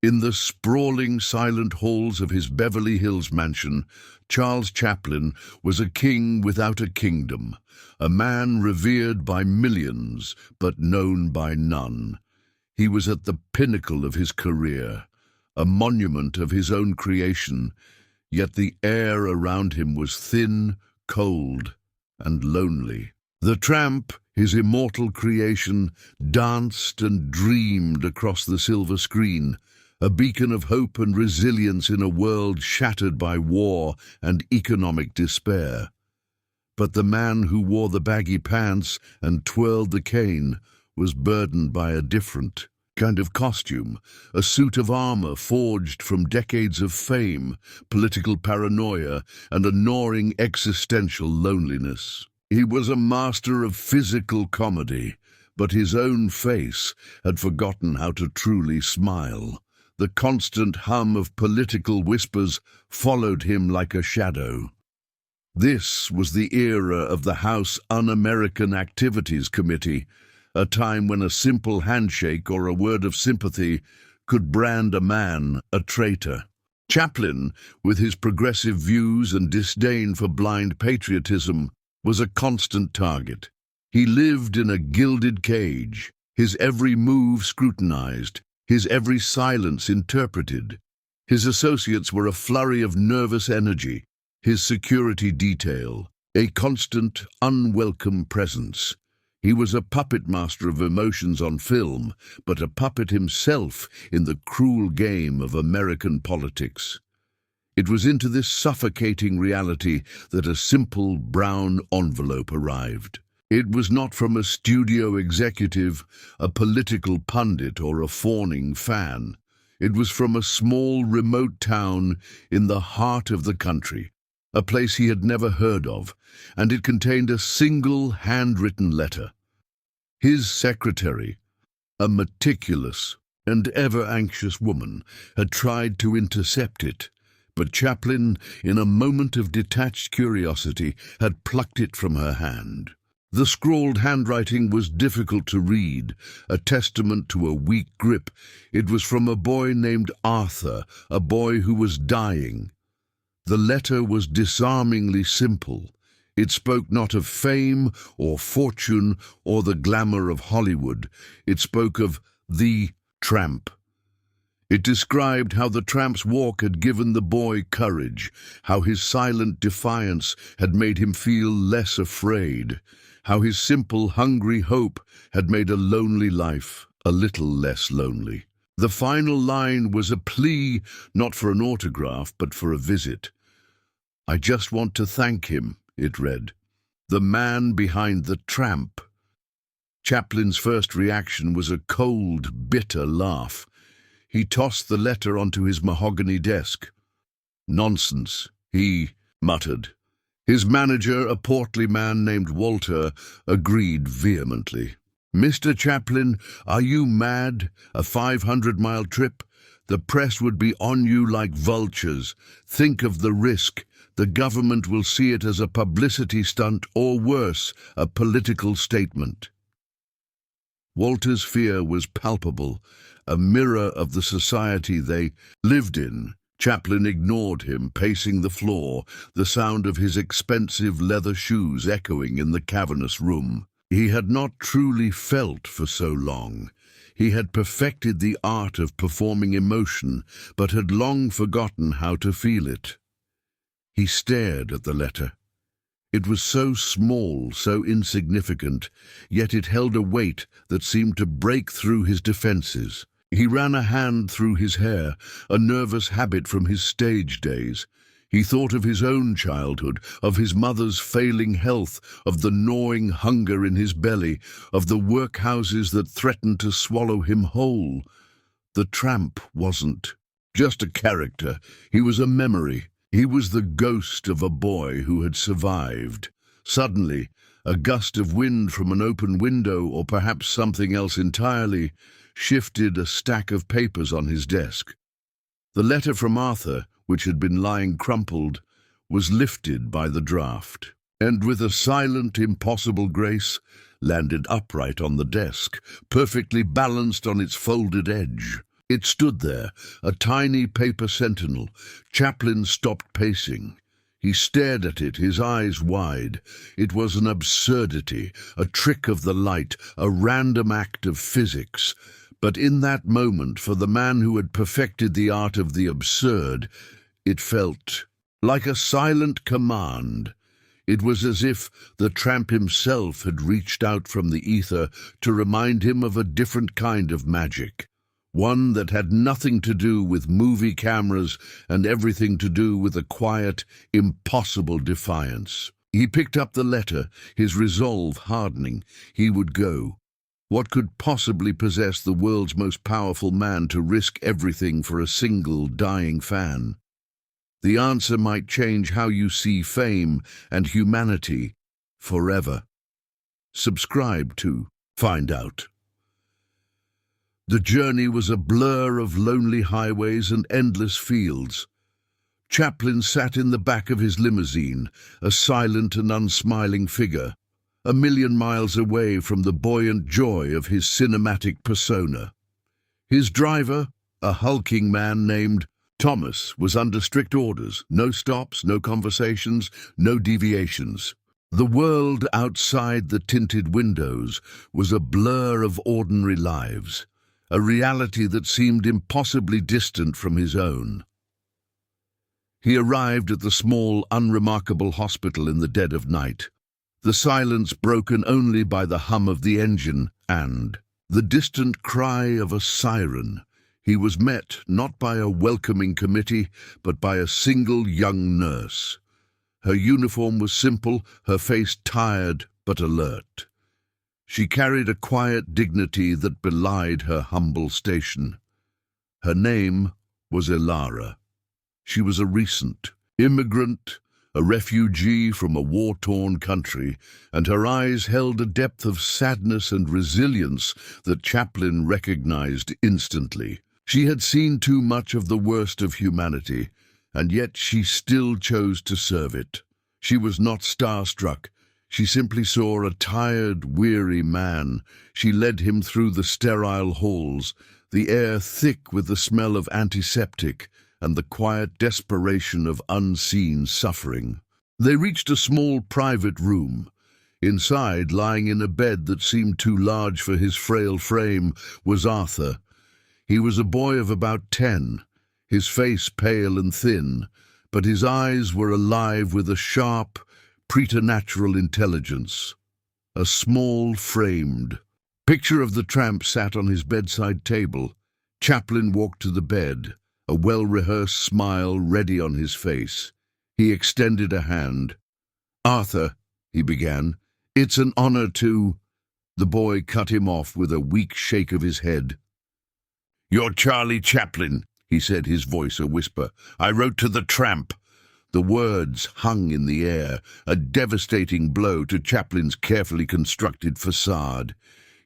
In the sprawling, silent halls of his Beverly Hills mansion, Charles Chaplin was a king without a kingdom, a man revered by millions but known by none. He was at the pinnacle of his career, a monument of his own creation, yet the air around him was thin, cold, and lonely. The Tramp, his immortal creation, danced and dreamed across the silver screen, a beacon of hope and resilience in a world shattered by war and economic despair. But the man who wore the baggy pants and twirled the cane was burdened by a different kind of costume, a suit of armor forged from decades of fame, political paranoia, and a gnawing existential loneliness. He was a master of physical comedy, but his own face had forgotten how to truly smile. The constant hum of political whispers followed him like a shadow. This was the era of the House Un-American Activities Committee, a time when a simple handshake or a word of sympathy could brand a man a traitor. Chaplin, with his progressive views and disdain for blind patriotism, was a constant target. He lived in a gilded cage, his every move scrutinized, his every silence interpreted. His associates were a flurry of nervous energy, his security detail, a constant, unwelcome presence. He was a puppet master of emotions on film, but a puppet himself in the cruel game of American politics. It was into this suffocating reality that a simple brown envelope arrived. It was not from a studio executive, a political pundit, or a fawning fan. It was from a small, remote town in the heart of the country, a place he had never heard of, and it contained a single handwritten letter. His secretary, a meticulous and ever-anxious woman, had tried to intercept it, but Chaplin, in a moment of detached curiosity, had plucked it from her hand. The scrawled handwriting was difficult to read, a testament to a weak grip. It was from a boy named Arthur, a boy who was dying. The letter was disarmingly simple. It spoke not of fame or fortune or the glamour of Hollywood. It spoke of the Tramp. It described how the tramp's walk had given the boy courage, how his silent defiance had made him feel less afraid, how his simple, hungry hope had made a lonely life a little less lonely. The final line was a plea not for an autograph, but for a visit. "I just want to thank him," it read. "The man behind the Tramp." Chaplin's first reaction was a cold, bitter laugh. He tossed the letter onto his mahogany desk. "Nonsense," he muttered. His manager, a portly man named Walter, agreed vehemently. "Mr. Chaplin, are you mad? A 500-mile trip? The press would be on you like vultures. Think of the risk. The government will see it as a publicity stunt or worse, a political statement." Walter's fear was palpable, a mirror of the society they lived in. Chaplin ignored him, pacing the floor, the sound of his expensive leather shoes echoing in the cavernous room. He had not truly felt for so long. He had perfected the art of performing emotion, but had long forgotten how to feel it. He stared at the letter. It was so small, so insignificant, yet it held a weight that seemed to break through his defenses. He ran a hand through his hair, a nervous habit from his stage days. He thought of his own childhood, of his mother's failing health, of the gnawing hunger in his belly, of the workhouses that threatened to swallow him whole. The Tramp wasn't just a character. He was a memory. He was the ghost of a boy who had survived. Suddenly, a gust of wind from an open window, or perhaps something else entirely, shifted a stack of papers on his desk. The letter from Arthur, which had been lying crumpled, was lifted by the draft, and with a silent, impossible grace, landed upright on the desk, perfectly balanced on its folded edge. It stood there, a tiny paper sentinel. Chaplin stopped pacing. He stared at it, his eyes wide. It was an absurdity, a trick of the light, a random act of physics. But in that moment, for the man who had perfected the art of the absurd, it felt like a silent command. It was as if the tramp himself had reached out from the ether to remind him of a different kind of magic. One that had nothing to do with movie cameras and everything to do with a quiet, impossible defiance. He picked up the letter, his resolve hardening. He would go. What could possibly possess the world's most powerful man to risk everything for a single dying fan? The answer might change how you see fame and humanity forever. Subscribe to find out. The journey was a blur of lonely highways and endless fields. Chaplin sat in the back of his limousine, a silent and unsmiling figure, a million miles away from the buoyant joy of his cinematic persona. His driver, a hulking man named Thomas, was under strict orders. No stops, no conversations, no deviations. The world outside the tinted windows was a blur of ordinary lives, a reality that seemed impossibly distant from his own. He arrived at the small, unremarkable hospital in the dead of night, the silence broken only by the hum of the engine and the distant cry of a siren. He was met not by a welcoming committee, but by a single young nurse. Her uniform was simple, her face tired but alert. She carried a quiet dignity that belied her humble station. Her name was Elara. She was a recent immigrant, a refugee from a war-torn country, and her eyes held a depth of sadness and resilience that Chaplin recognized instantly. She had seen too much of the worst of humanity, and yet she still chose to serve it. She was not starstruck. She simply saw a tired, weary man. She led him through the sterile halls, the air thick with the smell of antiseptic and the quiet desperation of unseen suffering. They reached a small private room. Inside, lying in a bed that seemed too large for his frail frame, was Arthur. He was a boy of about 10, his face pale and thin, but his eyes were alive with a sharp, preternatural intelligence. A small, framed picture of the tramp sat on his bedside table. Chaplin walked to the bed, a well-rehearsed smile ready on his face. He extended a hand. "Arthur," he began, "it's an honor to—" The boy cut him off with a weak shake of his head. "You're Charlie Chaplin," he said, his voice a whisper. "I wrote to the tramp." The words hung in the air, a devastating blow to Chaplin's carefully constructed facade.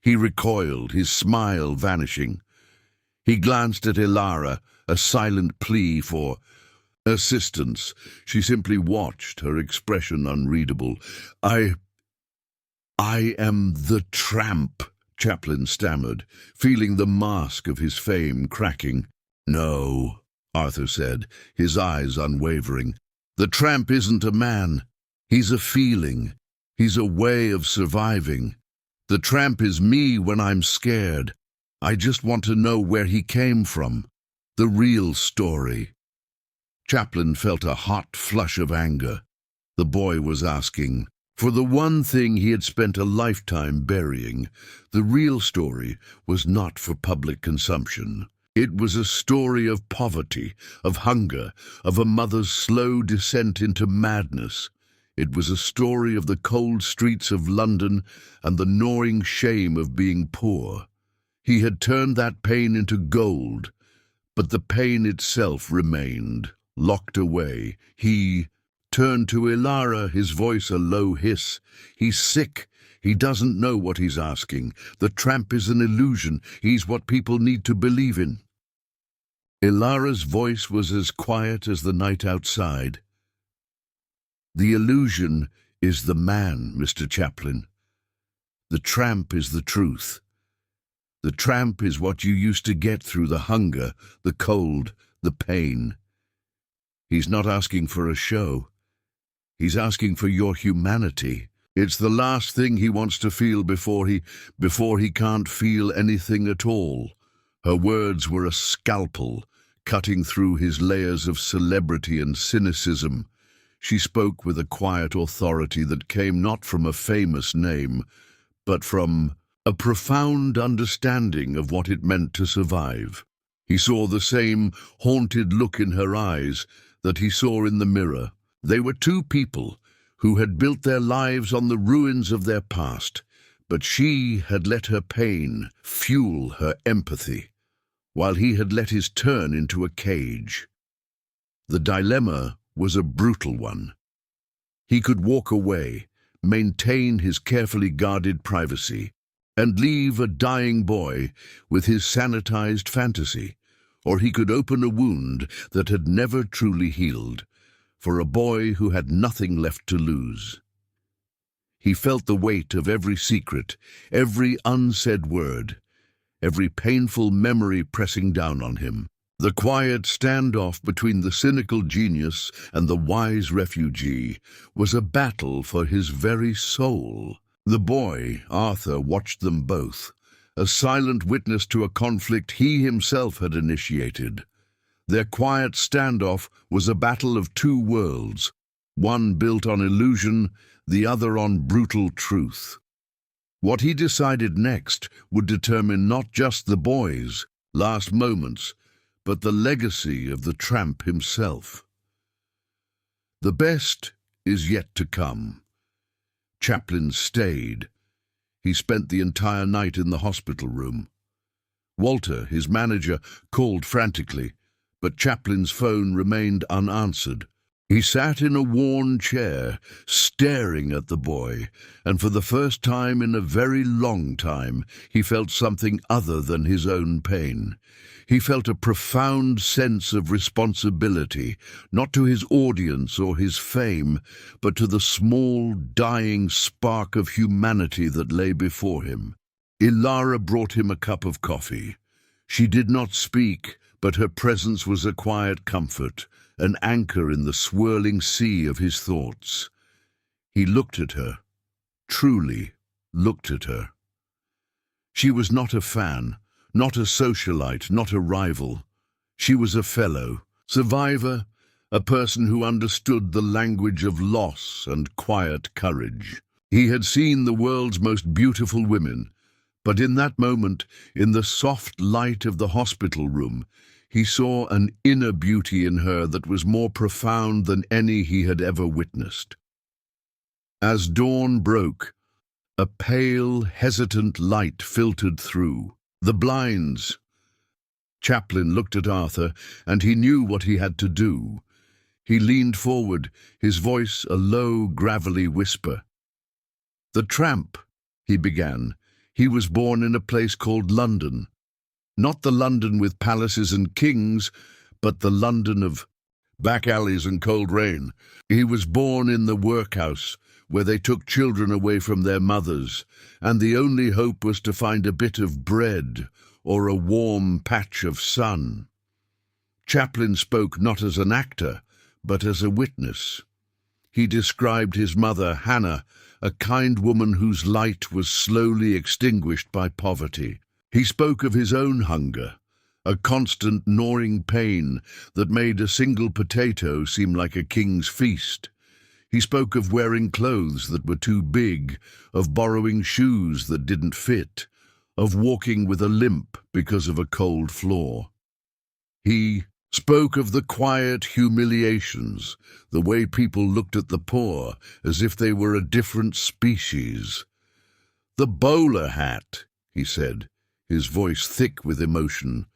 He recoiled, his smile vanishing. He glanced at Elara, a silent plea for assistance. She simply watched, her expression unreadable. I am the tramp," Chaplin stammered, feeling the mask of his fame cracking. "No," Arthur said, his eyes unwavering. "The tramp isn't a man. He's a feeling. He's a way of surviving. The tramp is me when I'm scared. I just want to know where he came from. The real story." Chaplin felt a hot flush of anger. The boy was asking for the one thing he had spent a lifetime burying. The real story was not for public consumption. It was a story of poverty, of hunger, of a mother's slow descent into madness. It was a story of the cold streets of London and the gnawing shame of being poor. He had turned that pain into gold, but the pain itself remained, locked away. He turned to Elara, his voice a low hiss. "He's sick. He doesn't know what he's asking. The tramp is an illusion. He's what people need to believe in." Elara's voice was as quiet as the night outside. "The illusion is the man, Mr. Chaplin. The tramp is the truth. The tramp is what you used to get through the hunger, the cold, the pain. He's not asking for a show. He's asking for your humanity. It's the last thing he wants to feel before he can't feel anything at all. Her words were a scalpel, cutting through his layers of celebrity and cynicism. She spoke with a quiet authority that came not from a famous name, but from a profound understanding of what it meant to survive. He saw the same haunted look in her eyes that he saw in the mirror. They were two people who had built their lives on the ruins of their past, but she had let her pain fuel her empathy, while he had let his turn into a cage. The dilemma was a brutal one. He could walk away, maintain his carefully guarded privacy, and leave a dying boy with his sanitized fantasy, or he could open a wound that had never truly healed, for a boy who had nothing left to lose. He felt the weight of every secret, every unsaid word, every painful memory pressing down on him. The quiet standoff between the cynical genius and the wise refugee was a battle for his very soul. The boy, Arthur, watched them both, a silent witness to a conflict he himself had initiated. Their quiet standoff was a battle of two worlds, one built on illusion, the other on brutal truth. What he decided next would determine not just the boy's last moments, but the legacy of the tramp himself. The best is yet to come. Chaplin stayed. He spent the entire night in the hospital room. Walter, his manager, called frantically, but Chaplin's phone remained unanswered. He sat in a worn chair, staring at the boy, and for the first time in a very long time, he felt something other than his own pain. He felt a profound sense of responsibility, not to his audience or his fame, but to the small, dying spark of humanity that lay before him. Ilara brought him a cup of coffee. She did not speak, but her presence was a quiet comfort, an anchor in the swirling sea of his thoughts. He looked at her, truly looked at her. She was not a fan, not a socialite, not a rival. She was a fellow, survivor, a person who understood the language of loss and quiet courage. He had seen the world's most beautiful women, but in that moment, in the soft light of the hospital room, he saw an inner beauty in her that was more profound than any he had ever witnessed. As dawn broke, a pale, hesitant light filtered through the blinds. Chaplin looked at Arthur, and he knew what he had to do. He leaned forward, his voice a low, gravelly whisper. "The tramp," he began. "He was born in a place called London. Not the London with palaces and kings, but the London of back alleys and cold rain. He was born in the workhouse, where they took children away from their mothers, and the only hope was to find a bit of bread or a warm patch of sun." Chaplin spoke not as an actor, but as a witness. He described his mother, Hannah, a kind woman whose light was slowly extinguished by poverty. He spoke of his own hunger, a constant gnawing pain that made a single potato seem like a king's feast. He spoke of wearing clothes that were too big, of borrowing shoes that didn't fit, of walking with a limp because of a cold floor. He spoke of the quiet humiliations, the way people looked at the poor as if they were a different species. "The bowler hat," he said, his voice thick with emotion.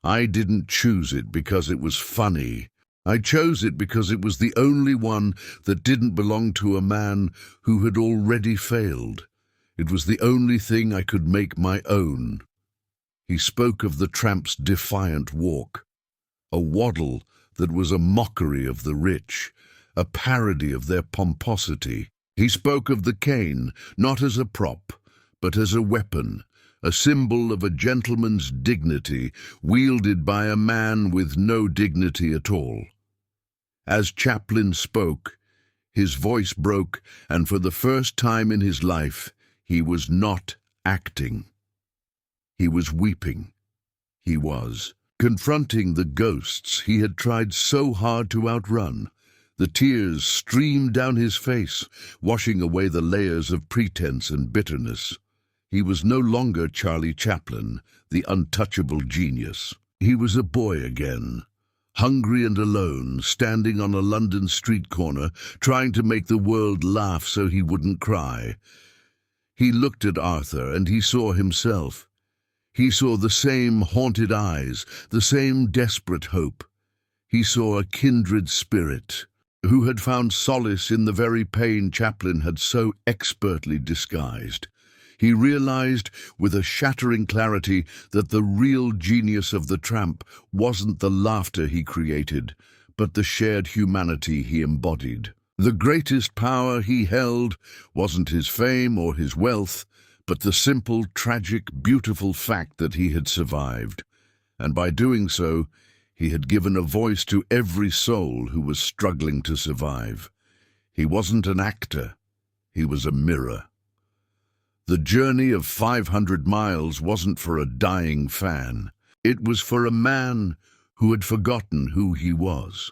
"I didn't choose it because it was funny. I chose it because it was the only one that didn't belong to a man who had already failed. It was the only thing I could make my own." He spoke of the tramp's defiant walk, a waddle that was a mockery of the rich, a parody of their pomposity. He spoke of the cane, not as a prop, but as a weapon, a symbol of a gentleman's dignity wielded by a man with no dignity at all. As Chaplin spoke, his voice broke, and for the first time in his life, he was not acting. He was weeping. He was confronting the ghosts he had tried so hard to outrun. The tears streamed down his face, washing away the layers of pretense and bitterness. He was no longer Charlie Chaplin, the untouchable genius. He was a boy again, hungry and alone, standing on a London street corner, trying to make the world laugh so he wouldn't cry. He looked at Arthur and he saw himself. He saw the same haunted eyes, the same desperate hope. He saw a kindred spirit who had found solace in the very pain Chaplin had so expertly disguised. He realized with a shattering clarity that the real genius of the Tramp wasn't the laughter he created, but the shared humanity he embodied. The greatest power he held wasn't his fame or his wealth, but the simple, tragic, beautiful fact that he had survived. And by doing so, he had given a voice to every soul who was struggling to survive. He wasn't an actor, he was a mirror. The journey of 500 miles wasn't for a dying fan. It was for a man who had forgotten who he was.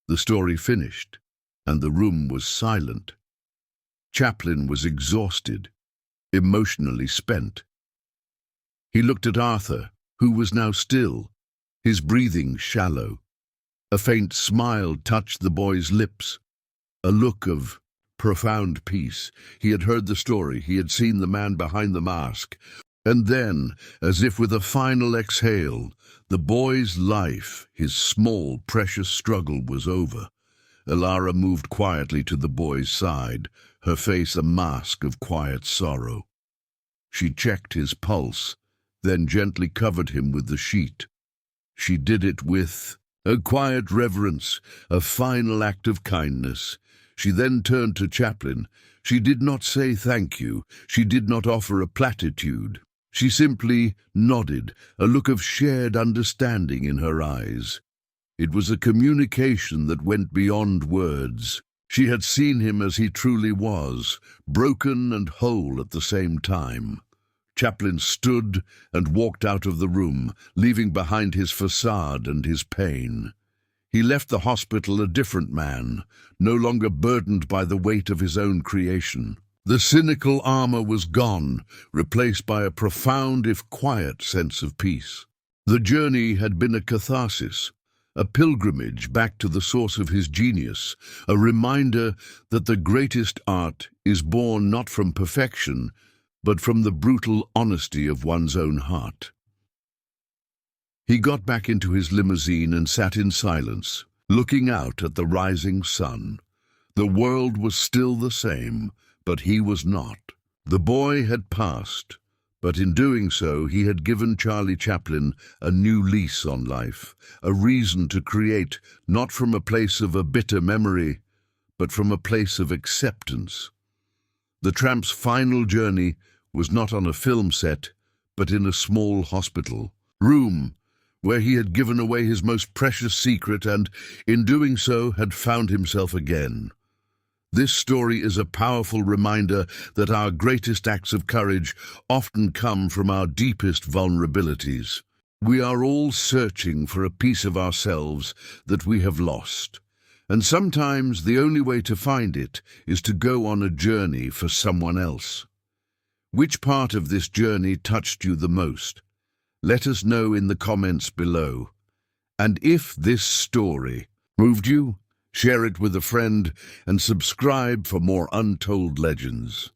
The story finished, and the room was silent. Chaplin was exhausted, emotionally spent. He looked at Arthur, who was now still, his breathing shallow. A faint smile touched the boy's lips, a look of profound peace. He had heard the story, he had seen the man behind the mask. And then, as if with a final exhale, the boy's life, his small, precious struggle, was over. Elara moved quietly to the boy's side, her face a mask of quiet sorrow. She checked his pulse, then gently covered him with the sheet. She did it with a quiet reverence, a final act of kindness. She then turned to Chaplin. She did not say thank you. She did not offer a platitude. She simply nodded, a look of shared understanding in her eyes. It was a communication that went beyond words. She had seen him as he truly was, broken and whole at the same time. Chaplin stood and walked out of the room, leaving behind his facade and his pain. He left the hospital a different man, no longer burdened by the weight of his own creation. The cynical armor was gone, replaced by a profound, if quiet, sense of peace. The journey had been a catharsis, a pilgrimage back to the source of his genius, a reminder that the greatest art is born not from perfection, but from the brutal honesty of one's own heart. He got back into his limousine and sat in silence, looking out at the rising sun. The world was still the same, but he was not. The boy had passed, but in doing so he had given Charlie Chaplin a new lease on life, a reason to create not from a place of a bitter memory, but from a place of acceptance. The Tramp's final journey was not on a film set, but in a small hospital room, where he had given away his most precious secret and, in doing so, had found himself again. This story is a powerful reminder that our greatest acts of courage often come from our deepest vulnerabilities. We are all searching for a piece of ourselves that we have lost, and sometimes the only way to find it is to go on a journey for someone else. Which part of this journey touched you the most? Let us know in the comments below. And if this story moved you, share it with a friend and subscribe for more untold legends.